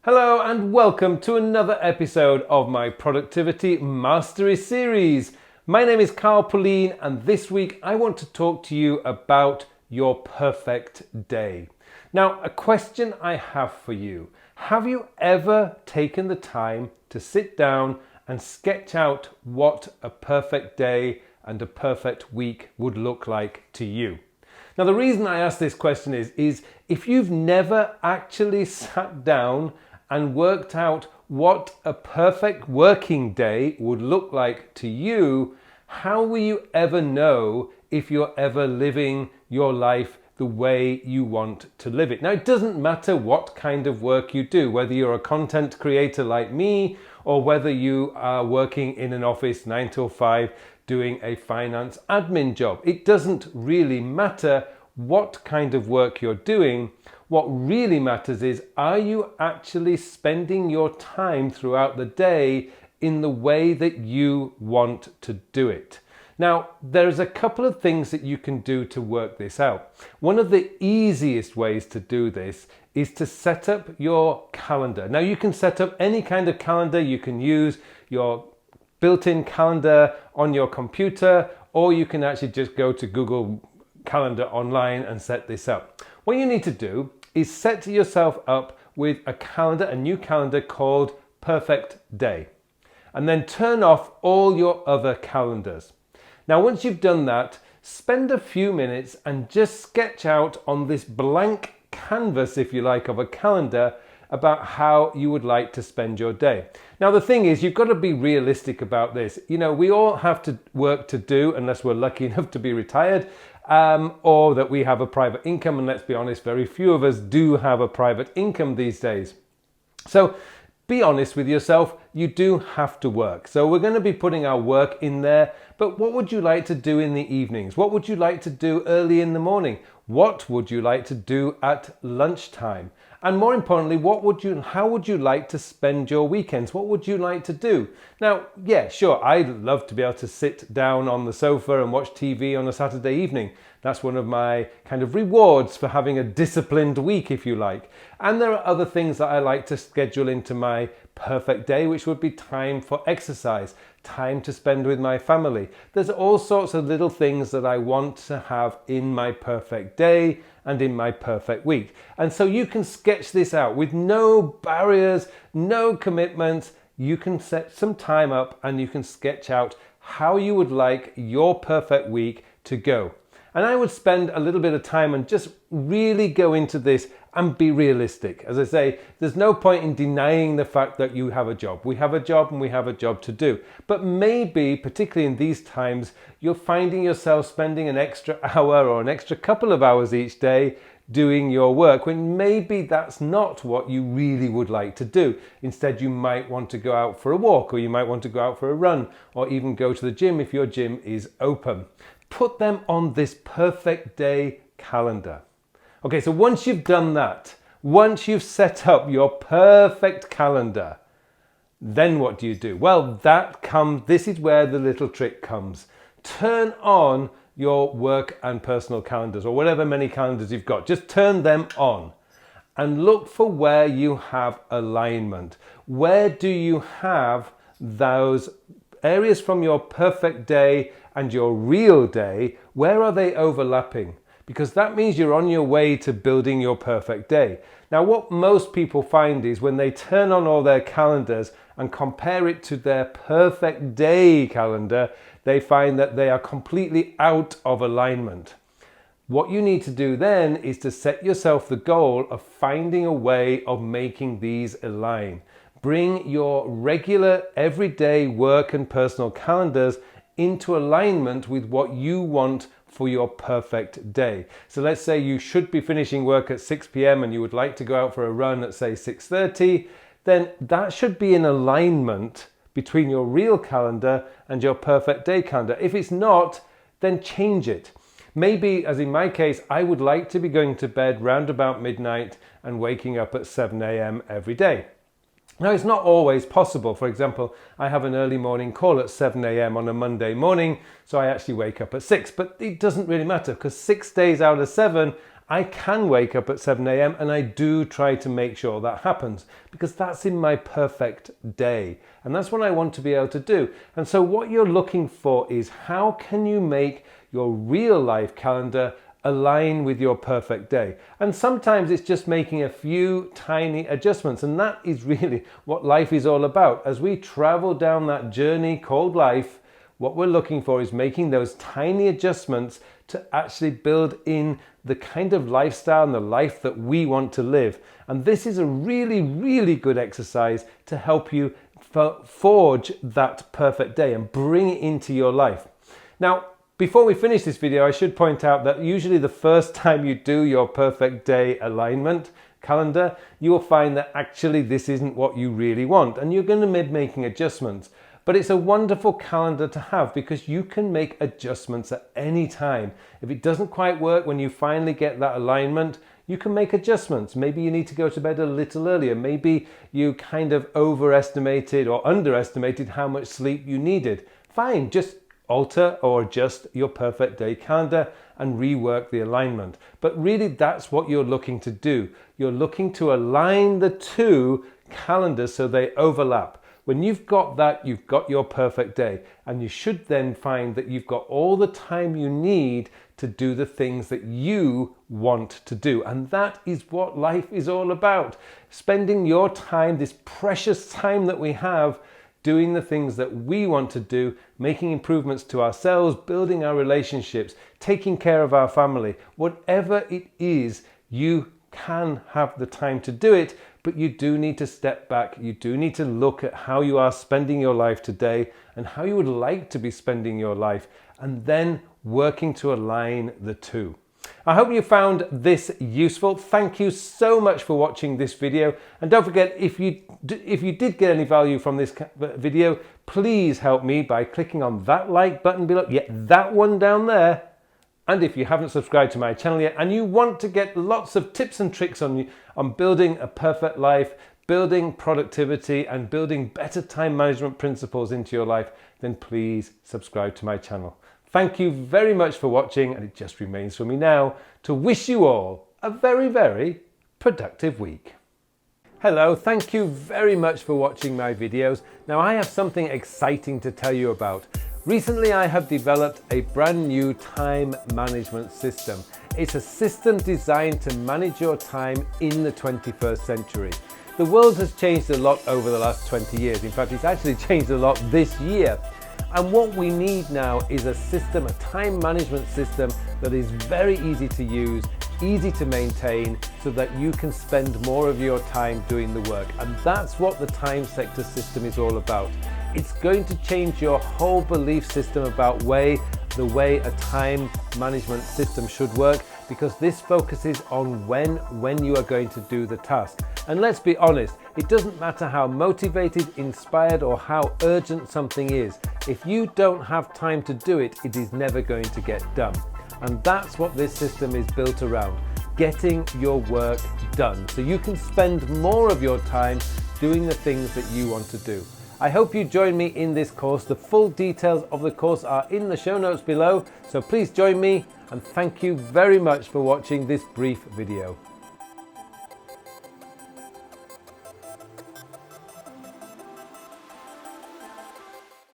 Hello and welcome to another episode of my Productivity Mastery series. My name is Carl Pauline and this week I want to talk to you about your perfect day. Now, a question I have for you. Have you ever taken the time to sit down and sketch out what a perfect day and a perfect week would look like to you? Now, the reason I ask this question is if you've never actually sat down and worked out what a perfect working day would look like to you, how will you ever know if you're ever living your life the way you want to live it? Now, it doesn't matter what kind of work you do, whether you're a content creator like me or whether you are working in an office 9 till 5 doing a finance admin job. It doesn't really matter what kind of work you're doing. What really matters is, are you actually spending your time throughout the day in the way that you want to do it? Now, there's a couple of things that you can do to work this out. One of the easiest ways to do this is to set up your calendar. Now, you can set up any kind of calendar. You can use your built-in calendar on your computer, or you can actually just go to Google Calendar online and set this up. What you need to do is set yourself up with a new calendar called Perfect Day, and then turn off all your other calendars. Now, once you've done that, spend a few minutes and just sketch out on this blank canvas, if you like, of a calendar about how you would like to spend your day. Now, the thing is, you've got to be realistic about this. You know, we all have to work to do, unless we're lucky enough to be retired, or that we have a private income. And let's be honest, very few of us do have a private income these days. So be honest with yourself, you do have to work. So we're going to be putting our work in there, but what would you like to do in the evenings? What would you like to do early in the morning? What would you like to do at lunchtime? And more importantly, how would you like to spend your weekends? What would you like to do? Now, yeah, sure, I'd love to be able to sit down on the sofa and watch TV on a Saturday evening. That's one of my kind of rewards for having a disciplined week, if you like. And there are other things that I like to schedule into my perfect day, which would be time for exercise, time to spend with my family. There's all sorts of little things that I want to have in my perfect day and in my perfect week. And so you can sketch this out with no barriers, no commitments. You can set some time up and you can sketch out how you would like your perfect week to go. And I would spend a little bit of time and just really go into this and be realistic. As I say, there's no point in denying the fact that you have a job. We have a job and we have a job to do. But maybe, particularly in these times, you're finding yourself spending an extra hour or an extra couple of hours each day doing your work, when maybe that's not what you really would like to do. Instead, you might want to go out for a walk, or you might want to go out for a run, or even go to the gym if your gym is open. Put them on this perfect day calendar. Okay, so once you've done that, once you've set up your perfect calendar, then what do? Well, this is where the little trick comes. Turn on your work and personal calendars, or whatever many calendars you've got. Just turn them on and look for where you have alignment. Where do you have those areas from your perfect day and your real day? Where are they overlapping? Because that means you're on your way to building your perfect day. Now, what most people find is when they turn on all their calendars and compare it to their perfect day calendar, they find that they are completely out of alignment. What you need to do then is to set yourself the goal of finding a way of making these align. Bring your regular, everyday work and personal calendars into alignment with what you want for your perfect day. So let's say you should be finishing work at 6 p.m. and you would like to go out for a run at, say, 6:30, then that should be in alignment between your real calendar and your perfect day calendar. If it's not, then change it. Maybe, as in my case, I would like to be going to bed round about midnight and waking up at 7 a.m. every day. Now, it's not always possible. For example, I have an early morning call at 7 a.m. on a Monday morning, so I actually wake up at 6. But it doesn't really matter, because 6 days out of 7, I can wake up at 7 a.m. and I do try to make sure that happens because that's in my perfect day. And that's what I want to be able to do. And so what you're looking for is how can you make your real life calendar align with your perfect day? And sometimes it's just making a few tiny adjustments. And that is really what life is all about. As we travel down that journey called life, what we're looking for is making those tiny adjustments to actually build in the kind of lifestyle and the life that we want to live. And this is a really, really good exercise to help you forge that perfect day and bring it into your life. Now, before we finish this video, I should point out that usually the first time you do your perfect day alignment calendar, you will find that actually this isn't what you really want and you're going to be making adjustments. But it's a wonderful calendar to have because you can make adjustments at any time. If it doesn't quite work when you finally get that alignment, you can make adjustments. Maybe you need to go to bed a little earlier. Maybe you kind of overestimated or underestimated how much sleep you needed. Fine, just alter or adjust your perfect day calendar and rework the alignment. But really that's what you're looking to do. You're looking to align the two calendars so they overlap. When you've got that, you've got your perfect day, and you should then find that you've got all the time you need to do the things that you want to do. And that is what life is all about. Spending your time, this precious time that we have, doing the things that we want to do, making improvements to ourselves, building our relationships, taking care of our family, whatever it is, you can have the time to do it, but you do need to step back. You do need to look at how you are spending your life today and how you would like to be spending your life, and then working to align the two. I hope you found this useful. Thank you so much for watching this video. And don't forget, if you did get any value from this video, please help me by clicking on that like button below. Yeah, that one down there. And if you haven't subscribed to my channel yet and you want to get lots of tips and tricks on building a perfect life, building productivity and building better time management principles into your life, then please subscribe to my channel. Thank you very much for watching, and it just remains for me now to wish you all a very, very productive week. Hello, thank you very much for watching my videos. Now I have something exciting to tell you about. Recently, I have developed a brand new time management system. It's a system designed to manage your time in the 21st century. The world has changed a lot over the last 20 years. In fact, it's actually changed a lot this year. And what we need now is a system, a time management system that is very easy to use, easy to maintain, so that you can spend more of your time doing the work. And that's what the time sector system is all about. It's going to change your whole belief system about the way a time management system should work, because this focuses on when you are going to do the task. And let's be honest, it doesn't matter how motivated, inspired, or how urgent something is. If you don't have time to do it, it is never going to get done. And that's what this system is built around, getting your work done, so you can spend more of your time doing the things that you want to do. I hope you join me in this course. The full details of the course are in the show notes below, so please join me, and thank you very much for watching this brief video.